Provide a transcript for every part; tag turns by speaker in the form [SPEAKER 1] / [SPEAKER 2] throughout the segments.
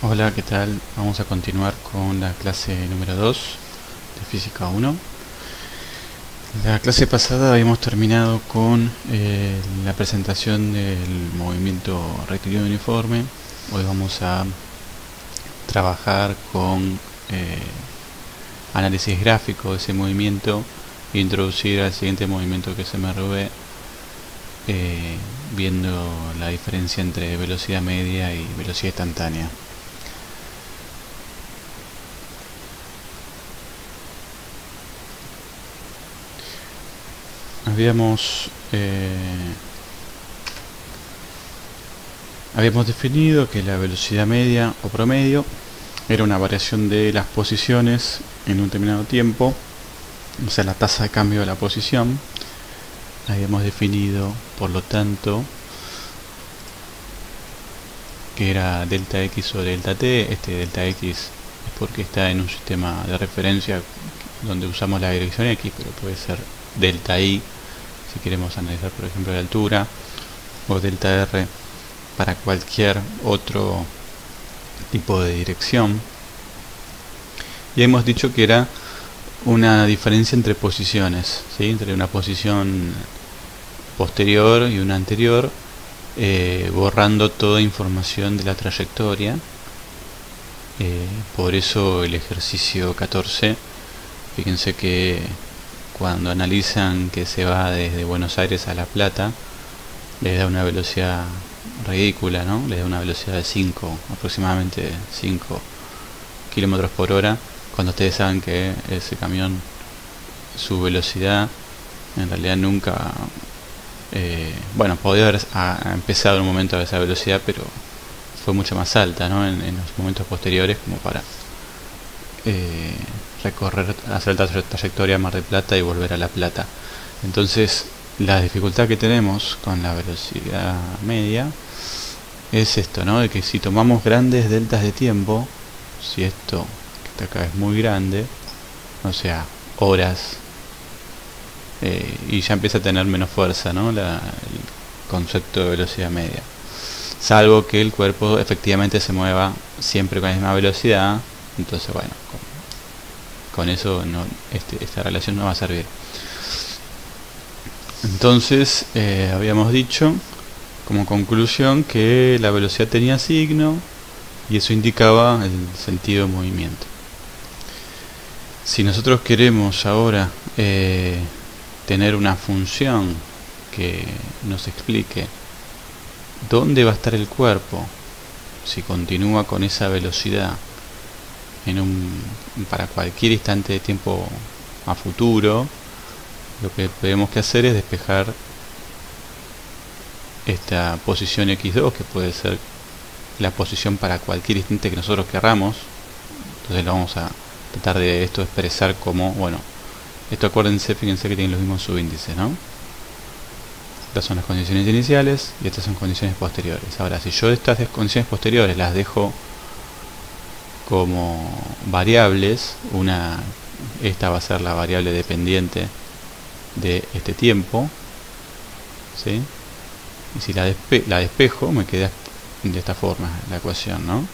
[SPEAKER 1] Hola, ¿qué tal? Vamos a continuar con la clase número 2 de Física 1. La clase pasada habíamos terminado con la presentación del movimiento rectilíneo uniforme. Hoy vamos a trabajar con análisis gráfico de ese movimiento e introducir al siguiente movimiento que se me robe, viendo la diferencia entre velocidad media y velocidad instantánea. Habíamos definido que la velocidad media o promedio era una variación de las posiciones en un determinado tiempo, o sea, la tasa de cambio de la posición. Habíamos definido, por lo tanto, que era delta x sobre delta t. Este delta x es porque está en un sistema de referencia donde usamos la dirección x, pero puede ser delta y si queremos analizar, por ejemplo, la altura, o delta r para cualquier otro tipo de dirección. Y hemos dicho que era una diferencia entre posiciones, ¿sí? Entre una posición posterior y una anterior, borrando toda información de la trayectoria. Por eso el ejercicio 14, fíjense que cuando analizan que se va desde Buenos Aires a La Plata, les da una velocidad ridícula, ¿no? Les da una velocidad de aproximadamente 5 kilómetros por hora, cuando ustedes saben que ese camión, su velocidad en realidad nunca, podía haber empezado en un momento a esa velocidad, pero fue mucho más alta, ¿no? En los momentos posteriores, como para recorrer, hacer la trayectoria a Mar del Plata y volver a La Plata. Entonces, la dificultad que tenemos con la velocidad media es esto, ¿no? De que si tomamos grandes deltas de tiempo, si esto que está acá es muy grande, o sea, horas, y ya empieza a tener menos fuerza, ¿no? El concepto de velocidad media. Salvo que el cuerpo efectivamente se mueva siempre con la misma velocidad. Entonces, bueno, con eso esta relación no va a servir. Entonces, habíamos dicho como conclusión que la velocidad tenía signo y eso indicaba el sentido de movimiento. Si nosotros queremos ahora tener una función que nos explique dónde va a estar el cuerpo si continúa con esa velocidad para cualquier instante de tiempo a futuro, lo que tenemos que hacer es despejar esta posición x2, que puede ser la posición para cualquier instante que nosotros querramos. Entonces lo vamos a tratar de esto expresar como, bueno, esto acuérdense, fíjense que tienen los mismos subíndices, ¿no? Estas son las condiciones iniciales y estas son condiciones posteriores. Ahora, si yo estas condiciones posteriores las dejo como variables, esta va a ser la variable dependiente de este tiempo, ¿sí? Y si la despejo, me queda de esta forma la ecuación, ¿no?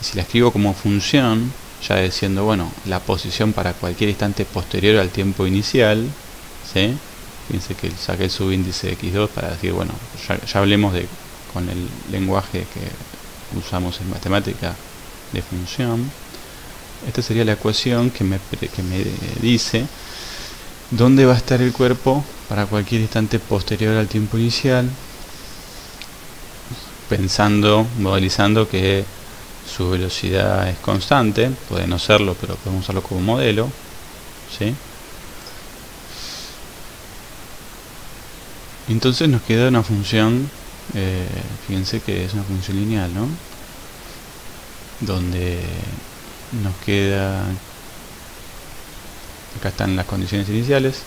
[SPEAKER 1] Y si la escribo como función, ya diciendo, bueno, la posición para cualquier instante posterior al tiempo inicial, ¿sí? Fíjense que saqué el subíndice x2 para decir, bueno, ya hablemos con el lenguaje que usamos en matemática de función. Esta sería la ecuación que me dice dónde va a estar el cuerpo para cualquier instante posterior al tiempo inicial, modelizando que su velocidad es constante. Puede no serlo, pero podemos usarlo como modelo, ¿sí? Entonces nos queda una función, fíjense que es una función lineal, ¿no? Donde nos queda, acá están las condiciones iniciales,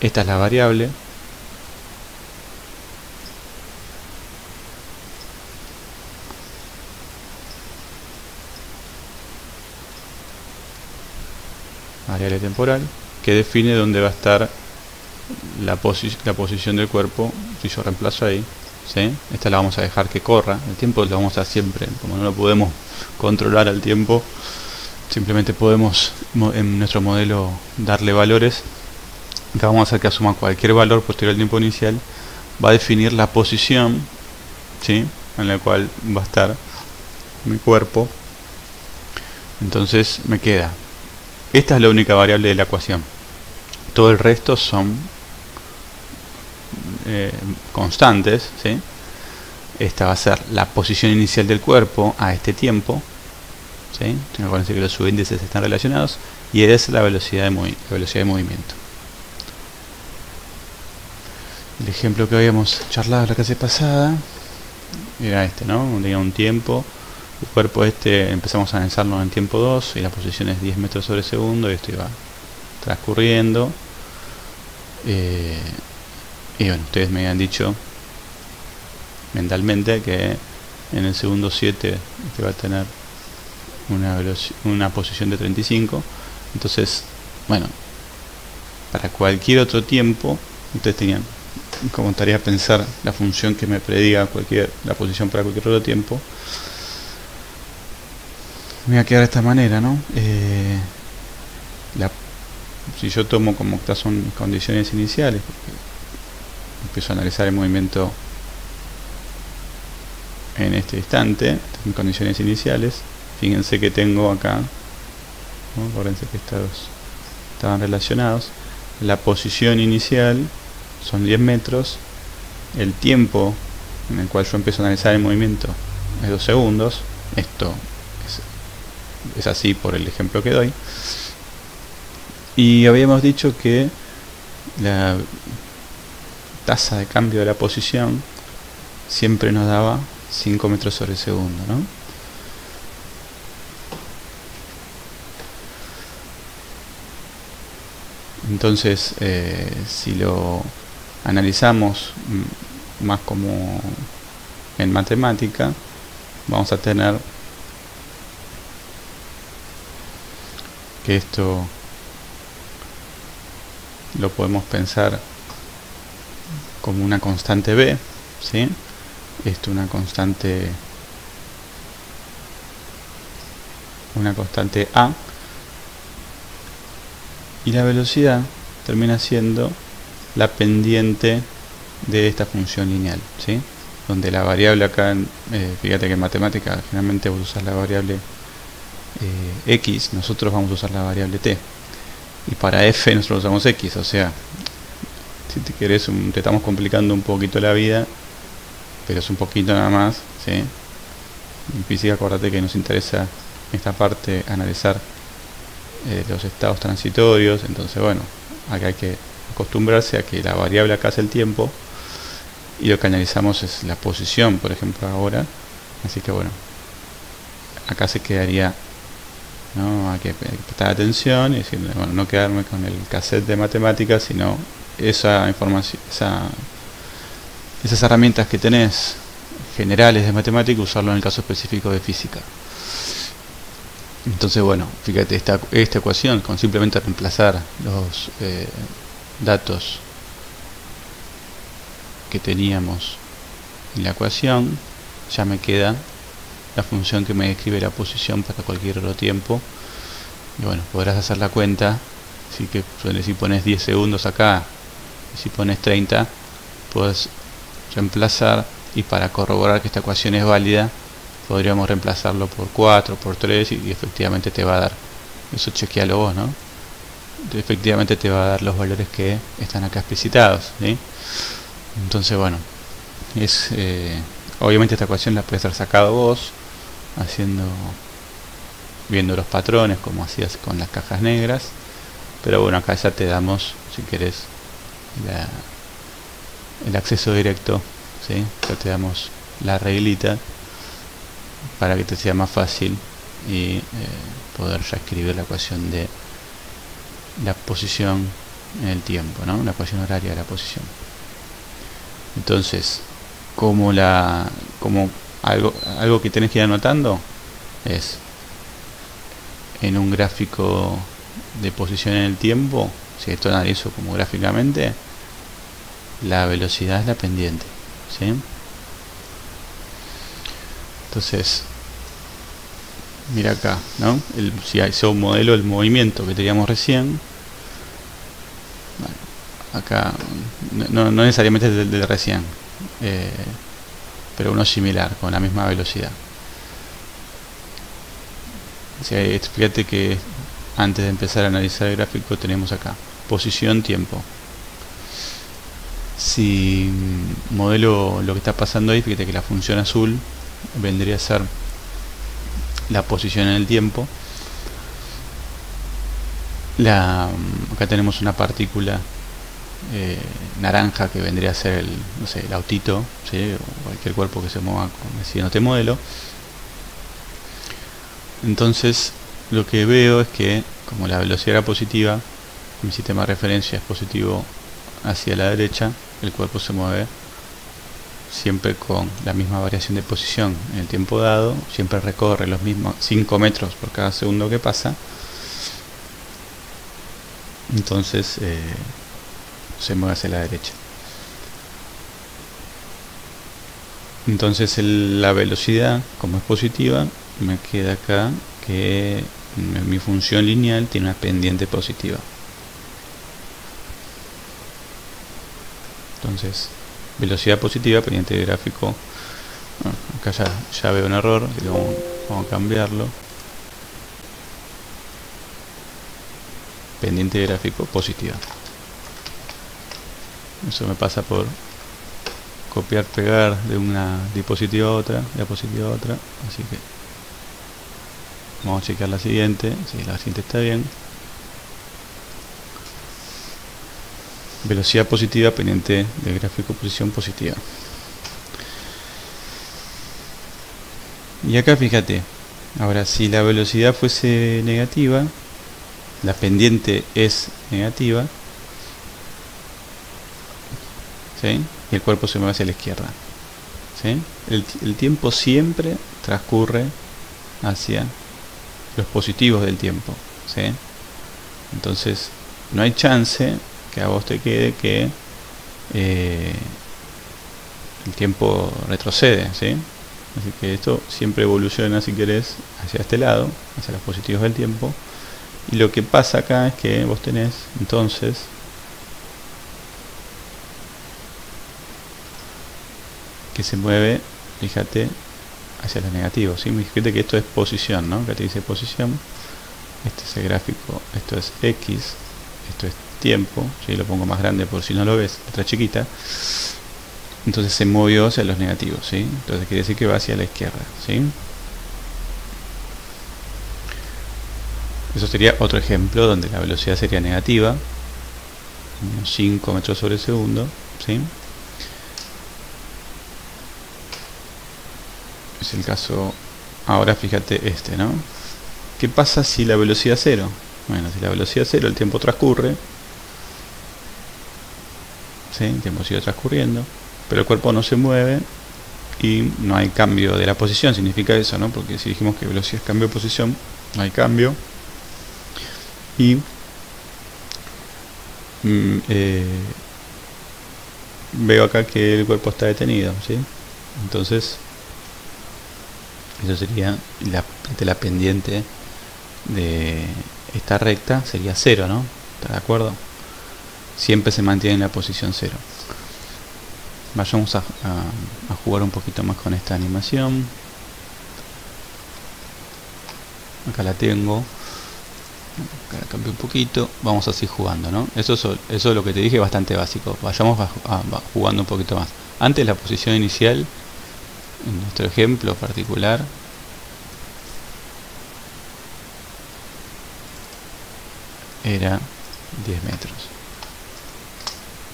[SPEAKER 1] esta es la variable, temporal, que define dónde va a estar la posición del cuerpo. Si yo reemplazo ahí, ¿sí? Esta la vamos a dejar que corra, el tiempo lo vamos a siempre, como no lo podemos controlar al tiempo, simplemente podemos en nuestro modelo darle valores. Acá vamos a hacer que asuma cualquier valor posterior al tiempo inicial, va a definir la posición, ¿sí?, en la cual va a estar mi cuerpo. Entonces me queda, esta es la única variable de la ecuación, todo el resto son constantes, ¿sí? Esta va a ser la posición inicial del cuerpo a este tiempo, ¿sí? Acuérdense que los subíndices están relacionados, y es la velocidad de movimiento. El ejemplo que habíamos charlado la clase pasada era este, ¿no? Tenía un tiempo, el cuerpo empezamos a analizarlo en tiempo 2 y la posición es 10 metros sobre segundo, y esto iba transcurriendo. Y bueno, ustedes me habían dicho mentalmente que en el segundo 7 va a tener una posición de 35. Entonces, bueno, para cualquier otro tiempo, ustedes tenían como tarea pensar la función que me prediga la posición para cualquier otro tiempo. Me voy a quedar de esta manera, ¿no? Si yo tomo como estas son condiciones iniciales, empiezo a analizar el movimiento en este instante, en condiciones iniciales. Fíjense que tengo acá, ¿no? Acuérdense que estos estaban relacionados. La posición inicial son 10 metros, el tiempo en el cual yo empiezo a analizar el movimiento es 2 segundos. Esto es así por el ejemplo que doy. Y habíamos dicho que la tasa de cambio de la posición siempre nos daba 5 metros sobre segundo, ¿no? Entonces, si lo analizamos más como en matemática, vamos a tener que esto lo podemos pensar como una constante B, ¿sí? Esto una constante A, y la velocidad termina siendo la pendiente de esta función lineal, ¿sí? Donde la variable acá, fíjate que en matemática generalmente vos usas la variable X, nosotros vamos a usar la variable T, y para F nosotros usamos X. O sea, si te querés, te estamos complicando un poquito la vida, pero es un poquito nada más, ¿sí? En física, acuérdate que nos interesa esta parte analizar los estados transitorios. Entonces, bueno, acá hay que acostumbrarse a que la variable acá es el tiempo y lo que analizamos es la posición, por ejemplo, ahora. Así que bueno, acá se quedaría, ¿no? Hay que prestar atención y decir, bueno, no quedarme con el cassette de matemáticas, sino esa información, esas herramientas que tenés generales de matemática, usarlo en el caso específico de física. Entonces, bueno, fíjate, esta ecuación, con simplemente reemplazar los datos que teníamos en la ecuación, ya me queda la función que me describe la posición para cualquier otro tiempo. Y bueno, podrás hacer la cuenta. Así que si pones 10 segundos acá y si pones 30, puedes reemplazar, y para corroborar que esta ecuación es válida podríamos reemplazarlo por 4, por 3, y efectivamente te va a dar, eso chequealo vos, ¿no? Efectivamente te va a dar los valores que están acá explicitados, ¿sí? Entonces, bueno, obviamente esta ecuación la puedes haber sacado vos viendo los patrones como hacías con las cajas negras, pero bueno, acá ya te damos, si querés, el acceso directo, ¿sí? Ya te damos la reglita para que te sea más fácil y poder ya escribir la ecuación de la posición en el tiempo, ¿no? La ecuación horaria de la posición. Entonces, como algo que tenés que ir anotando es, en un gráfico de posición en el tiempo, si esto analizo como gráficamente, la velocidad es la pendiente, ¿sí? Entonces, mira acá, ¿no? Si hay un modelo del movimiento que teníamos recién, bueno, acá no necesariamente es del recién, pero uno similar, con la misma velocidad. Fíjate que antes de empezar a analizar el gráfico tenemos acá posición, tiempo. Si modelo lo que está pasando ahí, fíjate que la función azul vendría a ser la posición en el tiempo. Acá tenemos una partícula naranja que vendría a ser no sé, el autito, ¿sí? O cualquier cuerpo que se mueva siguiendo este modelo. Entonces lo que veo es que como la velocidad era positiva, mi sistema de referencia es positivo hacia la derecha, el cuerpo se mueve siempre con la misma variación de posición en el tiempo dado, siempre recorre los mismos 5 metros por cada segundo que pasa. Entonces se mueve hacia la derecha. Entonces la velocidad, como es positiva, me queda acá que mi función lineal tiene una pendiente positiva. Entonces, velocidad positiva, pendiente de gráfico. Bueno, acá ya veo un error, vamos a cambiarlo. Pendiente de gráfico positiva. Eso me pasa por copiar, pegar de una diapositiva a otra, así que vamos a checar la siguiente. Si la siguiente está bien. Velocidad positiva, pendiente del gráfico, posición positiva. Y acá fíjate, ahora si la velocidad fuese negativa, la pendiente es negativa, ¿sí? Y el cuerpo se mueve hacia la izquierda, ¿sí? El tiempo siempre transcurre hacia los positivos del tiempo, ¿sí? Entonces no hay chance que a vos te quede que el tiempo retrocede, ¿sí? Así que esto siempre evoluciona, si querés, hacia este lado, hacia los positivos del tiempo. Y lo que pasa acá es que vos tenés entonces que se mueve, fíjate, hacia los negativos, ¿sí? Fíjate que esto es posición, ¿no? Acá te dice posición, este es el gráfico, esto es X, esto es tiempo, ¿sí? Lo pongo más grande por si no lo ves, letra chiquita. Entonces se movió hacia los negativos, ¿sí? Entonces quiere decir que va hacia la izquierda, ¿sí? Eso sería otro ejemplo donde la velocidad sería negativa, unos 5 metros sobre segundo, ¿sí? Es el caso. Ahora fíjate este, ¿no? ¿Qué pasa si la velocidad es cero? Bueno, si la velocidad es cero, el tiempo transcurre, ¿sí? El tiempo sigue transcurriendo, pero el cuerpo no se mueve y no hay cambio de la posición. Significa eso, ¿no? Porque si dijimos que velocidad es cambio de posición, no hay cambio. Y veo acá que el cuerpo está detenido, ¿sí? Entonces eso sería la pendiente de esta recta, sería cero, ¿no? ¿Está de acuerdo? Siempre se mantiene en la posición cero. Vayamos a jugar un poquito más con esta animación. Acá la tengo. Acá la cambio un poquito. Vamos así jugando, ¿no? Eso es lo que te dije, bastante básico. Vayamos jugando un poquito más. Antes la posición inicial, en nuestro ejemplo particular, era 10 metros.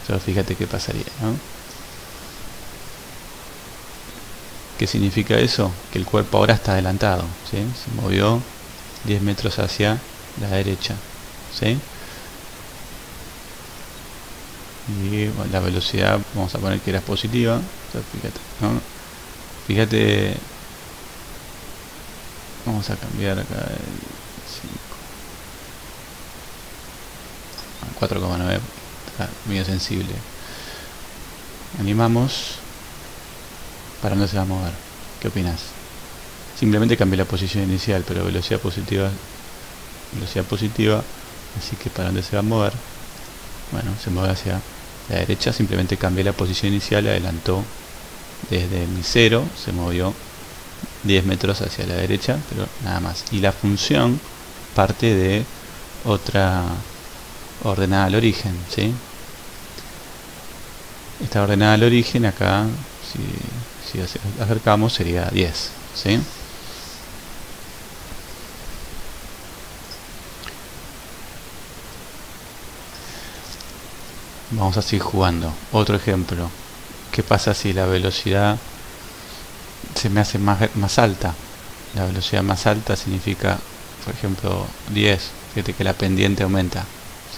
[SPEAKER 1] Solo fíjate qué pasaría, ¿no? ¿Qué significa eso? Que el cuerpo ahora está adelantado, ¿sí? Se movió 10 metros hacia la derecha, ¿sí? Y bueno, la velocidad vamos a poner que era positiva. Entonces, fíjate, ¿no? Fíjate, vamos a cambiar acá el 4,9, está medio sensible. animamos, ¿para dónde se va a mover? ¿Qué opinas? Simplemente cambié la posición inicial, pero velocidad positiva, así que ¿para dónde se va a mover? Bueno, se mueve hacia la derecha, simplemente cambié la posición inicial, adelantó desde mi 0, se movió 10 metros hacia la derecha, pero nada más. Y la función parte de otra ordenada al origen, ¿sí? Esta ordenada al origen acá, si acercamos, sería 10, ¿sí? Vamos a seguir jugando. Otro ejemplo. ¿Qué pasa si la velocidad se me hace más alta? La velocidad más alta significa, por ejemplo, 10. Fíjate que la pendiente aumenta,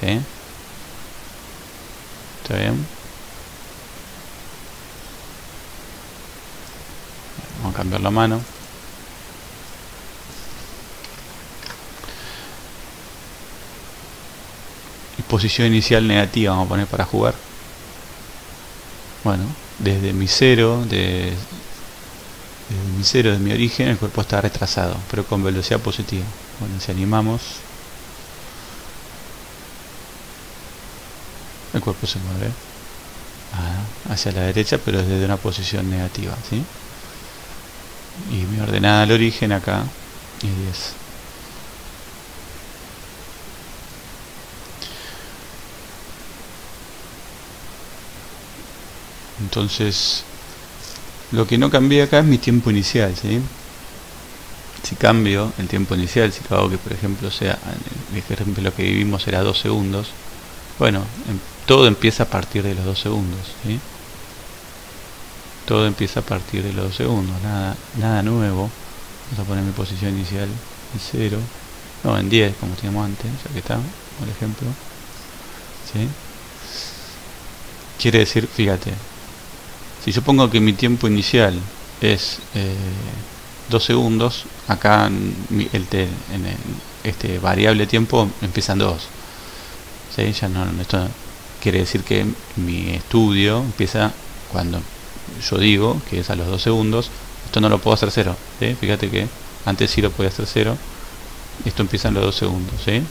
[SPEAKER 1] ¿sí? ¿Está bien? Vamos a cambiar la mano. Y posición inicial negativa vamos a poner para jugar. Bueno, desde mi 0, de mi origen, el cuerpo está retrasado, pero con velocidad positiva. Bueno, si animamos, el cuerpo se mueve hacia la derecha, pero desde una posición negativa, ¿sí? Y mi ordenada al origen acá es 10. Entonces, lo que no cambié acá es mi tiempo inicial, ¿sí? Si cambio el tiempo inicial, si lo hago que por ejemplo sea, el ejemplo que vivimos era 2 segundos, bueno, todo empieza a partir de los 2 segundos, ¿sí? Todo empieza a partir de los 2 segundos, nada nuevo. Vamos a poner mi posición inicial en 0, no, en 10 como teníamos antes, ya que está, por ejemplo, ¿sí? Quiere decir, fíjate, si yo pongo que mi tiempo inicial es 2 segundos, acá este variable tiempo empieza en 2, ¿sí? Ya no, esto quiere decir que mi estudio empieza cuando yo digo que es a los 2 segundos. Esto no lo puedo hacer 0, ¿sí? Fíjate que antes sí lo podía hacer 0, esto empieza en los 2 segundos, ¿sí?